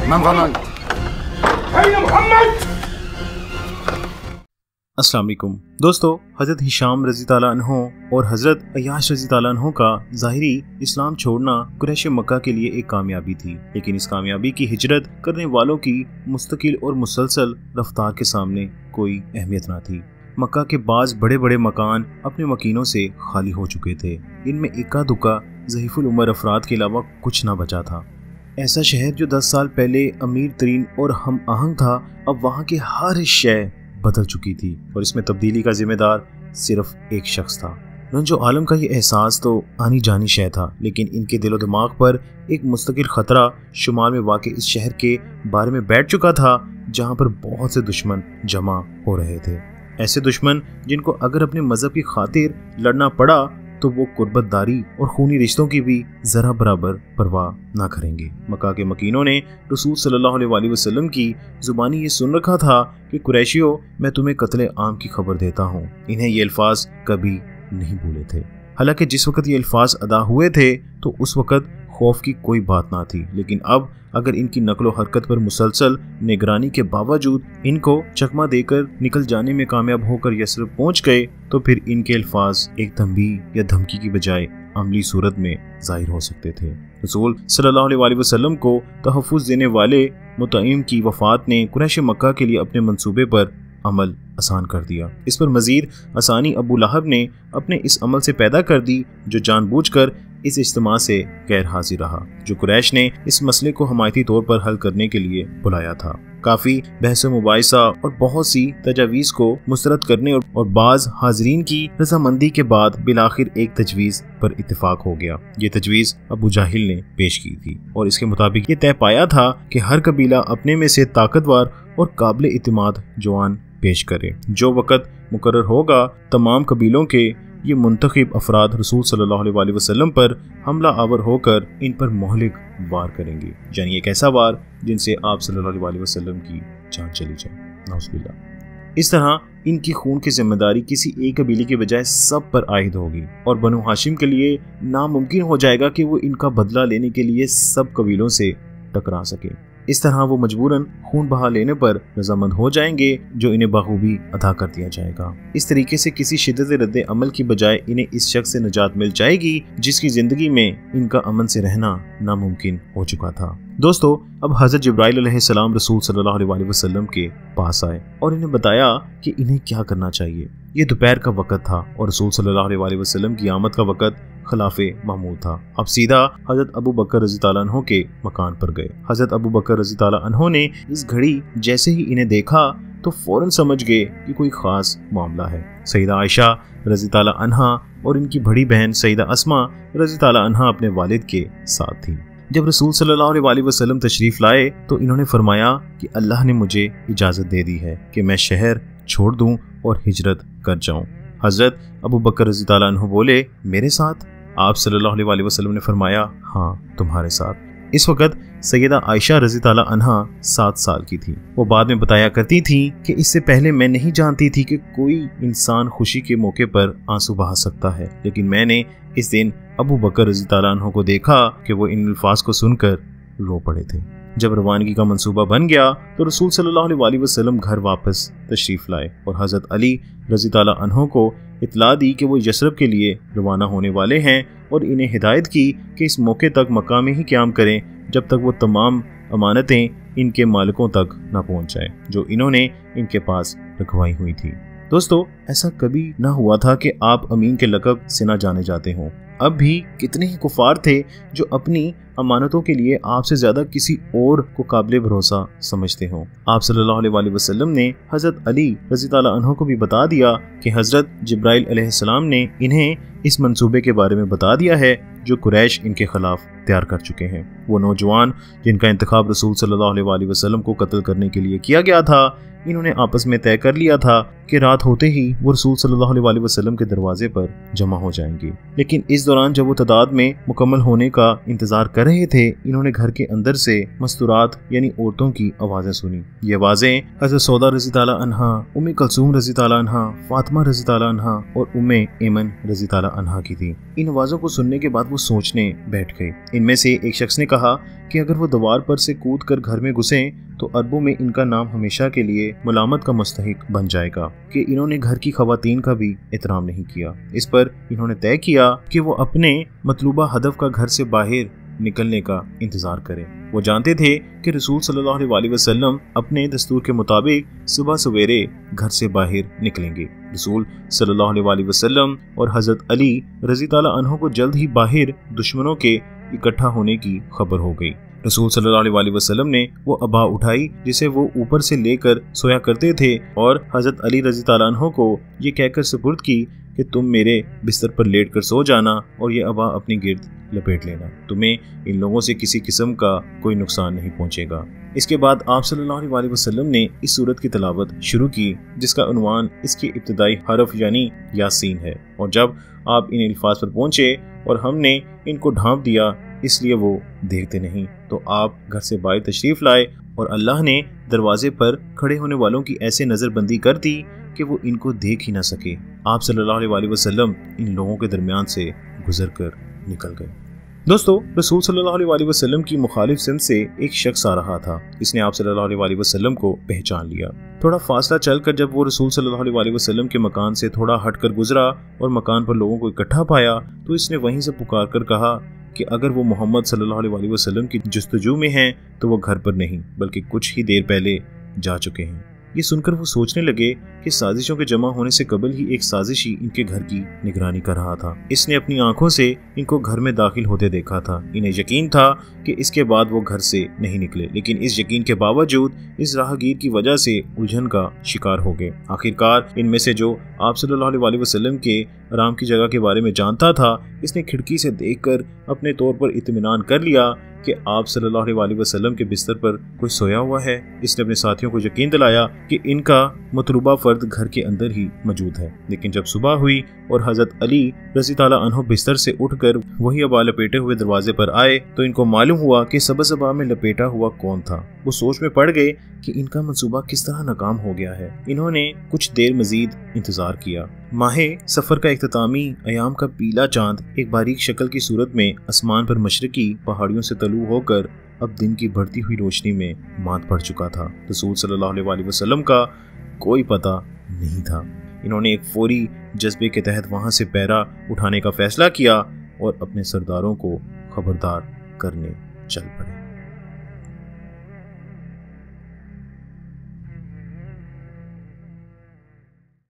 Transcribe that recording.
अस्सलाम वालेकुम दोस्तों, हज़रत हिशाम रज़ी ताला अन्हो और हज़रत अय्याश रज़ी ताला अन्हो का ज़ाहिरी इस्लाम छोड़ना कुरैश मक्का के लिए एक कामयाबी थी, लेकिन इस कामयाबी की हिजरत करने वालों की मुस्तकिल और मुसलसल रफ्तार के सामने कोई अहमियत ना थी। मक्का के बाज़ बड़े बड़े मकान अपने मकीनों से खाली हो चुके थे। इनमें इक्का दुक्का ज़ईफ़ुल उमर अफराद के अलावा कुछ ना बचा था। ऐसा शहर जो 10 साल पहले अमीर तरीन और हम आहंग था, अब वहाँ के हर शय बदल चुकी थी और इसमें तब्दीली का जिम्मेदार सिर्फ एक शख्स था। रंजो आलम का ये एहसास तो आनी जानी शय था, लेकिन इनके दिलो दिमाग पर एक मुस्तकिल खतरा शुमाल में वाक़ इस शहर के बारे में बैठ चुका था, जहाँ पर बहुत से दुश्मन जमा हो रहे थे। ऐसे दुश्मन जिनको अगर अपने मजहब की खातिर लड़ना पड़ा तो वो कुर्बतदारी और खूनी रिश्तों की भी जरा बराबर परवाह ना करेंगे। मक्का के मकीनों ने रसूल सल्लल्लाहु अलैहि वसल्लम की जुबानी ये सुन रखा था कि कुरैशियों, मैं तुम्हें कत्ले आम की खबर देता हूँ। इन्हें ये अल्फाज कभी नहीं भूले थे। हालांकि जिस वक्त ये अल्फाज अदा हुए थे तो उस वक्त खौफ की कोई बात ना थी, लेकिन अब अगर इनकी नकलो हरकत पर मुसलसल निगरानी के बावजूद इनको चकमा देकर निकल जाने में कामयाब होकर यसरब पहुंच गए तो फिर इनके अल्फाज एक तंबीह या धमकी की बजाय अमली सूरत में जाहिर हो सकते थे। रसूल सल्लल्लाहु अलैहि वसल्लम को तहफ़्फ़ुज़ देने वाले मुतइम की वफ़ात ने कुरैश मक्का के लिए अपने मंसूबे पर अमल आसान कर दिया। इस पर मज़ीद आसानी अबू लहब ने अपने इस अमल से पैदा कर दी, जो जानबूझकर इस इज्तिमा से गैर हाजिर रहा, जो कुरैश ने इस मसले को हमायती तौर पर हल करने के लिए बुलाया था। काफ़ी बहस मुबाहिसा और बहुत सी तजावीज़ को मुस्तरद करने और बाज़ हाजरीन की रजामंदी के बाद बिलाखिर एक तजवीज़ पर इत्तेफाक हो गया। ये तजवीज़ अबू जाहिल ने पेश की थी और इसके मुताबिक ये तय पाया था कि हर कबीला अपने में से ताकतवर और काबिल इत्मीनान जवान पेश करे। जो वक़्त मुकर्रर होगा, तमाम कबीलों के ये मुंतखब अफराद रसूल सल्लल्लाहु अलैहि वसल्लम पर हमला आवर होकर इन पर मोहलिक वार करेंगे, यानी एक ऐसा वार जिनसे आप सल्लल्लाहु अलैहि वसल्लम की जान चली जाए, नाउज़ुबिल्लाह। इस तरह इनकी खून की जिम्मेदारी किसी एक कबीले के बजाय सब पर आयद होगी और बनु हाशिम के लिए नामुमकिन हो जाएगा कि वो इनका बदला लेने के लिए सब कबीलों से टकरा सके। इस तरह वो मजबूरन खून बहा लेने पर रजामंद हो जाएंगे, जो इन्हें बखूबी अदा कर दिया जाएगा। इस तरीके से किसी शिद्दत रद्द अमल की बजाय इन्हें इस शख्स से निजात मिल जाएगी जिसकी जिंदगी में इनका अमन से रहना नामुमकिन हो चुका था। दोस्तों, अब हज़रत जिब्राइल अलैहिस्सलाम रसूल सल्लल्लाहु अलैहि वसल्लम के पास आए और इन्हें बताया कि इन्हें क्या करना चाहिए। ये दोपहर का वक़्त था और रसूल सल्लल्लाहु अलैहि वसल्लम की आमद का वक़्त खिलाफे मामूल था। अब सीधा हज़रत अबू बकर रज़ी ताला अन्हो के मकान पर गए। हज़रत अबू बकर रज़ी ताला अन्हो ने इस घड़ी जैसे ही इन्हें देखा तो फौरन समझ गए कि कोई ख़ास मामला है। सईदा आयशा रज़ी ताला अन्हा और इनकी बड़ी बहन सईदा अस्मा रज़ी ताला अन्हा अपने वालिद के साथ थी। जब रसूल सल्लल्लाहु अलैहि वसल्लम तशरीफ़ लाए तो इन्होंने फरमाया कि अल्लाह ने मुझे इजाज़त दे दी है कि मैं शहर छोड़ दूँ और हिजरत कर जाऊँ। हज़रत अबू बकर रज़ी ताला अन्हु बोले, मेरे साथ? आप सल्लल्लाहु अलैहि वसल्लम ने फरमाया, हाँ, तुम्हारे साथ। इस वक्त सैयदा आयशा रज़ी ताला अन्हा 7 साल की थी। वो बाद में बताया करती थी कि इससे पहले मैं नहीं जानती थी कि कोई इंसान खुशी के मौके पर आंसू बहा सकता है, लेकिन मैंने इस दिन अबू बकर रज़ी ताला अन्हु को देखा कि वो इन अल्फाज को सुनकर रो पड़े थे। जब रवानगी का मंसूबा बन गया तो रसूल सल्लल्लाहु अलैहि वसल्लम घर वापस तशरीफ़ लाए और हज़रत अली रज़ी ताला अन्हु को इतला दी कि वो यसरब के लिए रवाना होने वाले हैं और इन्हें हिदायत की कि इस मौके तक मक्का में ही क़याम करें जब तक वो तमाम अमानतें इनके मालिकों तक न पहुँच जाए जो इन्होंने इनके पास रखवाई हुई थी। दोस्तों, ऐसा कभी ना हुआ था कि आप अमीन के लक़ब से ना जाने जाते हों। अब भी कितने ही कुफार थे जो अपनी अमानतों के लिए आपसे ज्यादा किसी और को काबिल भरोसा समझते हों। आप सल्लल्लाहु अलैहि वसल्लम ने हज़रत अली रज़ी ताला अन्हु को भी बता दिया कि हज़रत जिब्राइल अलैहिस्सलाम ने इन्हें इस मंसूबे के बारे में बता दिया है जो कुरैश इनके खिलाफ तैयार कर चुके हैं। वो नौजवान जिनका इंतखाब रसूल सल्लल्लाहु अलैहि वसल्लम को कत्ल करने के लिए किया गया था, इन्होंने आपस में तय कर लिया था कि रात होते ही वो रसूल सल्लल्लाहु अलैहि वसल्लम के दरवाजे पर जमा हो जाएंगे। लेकिन इस दौरान जब वो तादाद में मुकम्मल होने का इंतजार कर रहे थे, इन्होंने घर के अंदर से मस्तूरात यानी औरतों की आवाजें सुनी। ये आवाजें हज़रत सौदा रज़ी ताला अन्हा, उम्मे कुलसूम रज़ी ताला अन्हा, फातिमा रज़ी ताला अन्हा और उम्मे ऐमन रज़ी ताला अन्हा की थी। इन आवाजों को सुनने के बाद वो सोचने बैठ गए। इनमें से एक शख्स ने कहा कि अगर वो दीवार पर से कूद कर घर में घुसे तो अरबों में इनका नाम हमेशा के लिए मुलामत का मुस्तहिक बन जाएगा कि इन्होंने घर की खवातीन का भी एहतराम नहीं किया। इस पर इन्होंने तय किया कि वो अपने मतलूबा हदफ का घर से बाहर निकलने का इंतजार करें। वो जानते थे कि रसूल सल्लल्लाहु अलैहि वसल्लम अपने दस्तूर के मुताबिक सुबह सवेरे घर से बाहर निकलेंगे। रसूल सल्लल्लाहु अलैहि वसल्लम और हजरत अली रज़ी ताला अन्हु को जल्द ही बाहर दुश्मनों के इकट्ठा होने की खबर हो गई। रसूल सल्लल्लाहु अलैहि वसल्लम ने वो अबा उठाई जिसे वो ऊपर से लेकर सोया करते थे और हजरत अली रज़ी ताला अन्हु को ये कहकर सुपुर्द की कि तुम मेरे बिस्तर पर लेट कर सो जाना और ये अबा अपनी गिर्द लपेट लेना, तुम्हें इन लोगों से किसी किस्म का कोई नुकसान नहीं पहुंचेगा। इसके बाद आप सल्लल्लाहु अलैहि वसल्लम ने इस सूरत की तिलावत शुरू की जिसका उन्वान इसके इब्तिदाई हरफ यानी यासीन है। और जब आप इन अल्फाज पर पहुंचे और हमने इनको ढांप दिया इसलिए वो देखते नहीं, तो आप घर से बाहर तशरीफ लाए और अल्लाह ने दरवाजे पर खड़े होने वालों की ऐसे नजरबंदी कर दी कि वो इनको देख ही ना सके। आप सल्लल्लाहु अलैहि वसल्लम इन लोगों के दरमियान से गुजर कर निकल गए। दोस्तों, रसूल सल्लल्लाहु अलैहि वसल्लम की मुखालिफ सिमत से एक शख्स आ रहा था। इसने आप सल्लल्लाहु अलैहि वसल्लम को पहचान लिया। थोड़ा फासला चलकर जब वो रसूल सल्लल्लाहु अलैहि वसल्लम के मकान से थोड़ा हटकर गुजरा और मकान पर लोगों को इकट्ठा पाया तो इसने वहीं से पुकार कर कहा कि अगर वो मोहम्मद सल्लल्लाहु अलैहि वसल्लम की जुस्तजू में हैं तो वो घर पर नहीं बल्कि कुछ ही देर पहले जा चुके हैं। ये सुनकर वो सोचने लगे कि साजिशों के जमा होने से कबल ही एक साजिशी इनके घर की निगरानी कर रहा था। इसने अपनी आंखों से इनको घर में दाखिल होते देखा था। इन्हें यकीन था कि इसके बाद वो घर से नहीं निकले, लेकिन इस यकीन के बावजूद इस राहगीर की वजह से उलझन का शिकार हो गए। आखिरकार इनमें से जो आप सल्लल्लाहु अलैहि वसल्लम के आराम की जगह के बारे में जानता था, इसने खिड़की से देखकर अपने तौर पर इत्मीनान कर लिया कि आप सल्लल्लाहु अलैहि वसल्लम के बिस्तर पर कोई सोया हुआ है। इसने अपने साथियों को यकीन दिलाया कि इनका मतलूबा फर्द घर के अंदर ही मौजूद है। लेकिन जब सुबह हुई और हजरत अली रज़ी ताला अन्हु बिस्तर से उठकर वही अबा लपेटे हुए दरवाजे पर आए तो इनको मालूम हुआ कि सबज़ अबा में लपेटा हुआ कौन था। वो सोच में पड़ गए कि इनका मंसूबा किस तरह नाकाम हो गया है। इन्होंने कुछ देर मजीद इंतजार किया। माहे सफर का इख्तितामी अयाम का पीला चांद एक बारीक शक्ल की सूरत में आसमान पर मशरकी पहाड़ियों से तलू होकर अब दिन की बढ़ती हुई रोशनी में मात पड़ चुका था। रसूल सल्लल्लाहु अलैहि वसल्लम का कोई पता नहीं था। इन्होंने एक फौरी जज्बे के तहत वहां से पैरा उठाने का फैसला किया और अपने सरदारों को खबरदार करने चल पड़े।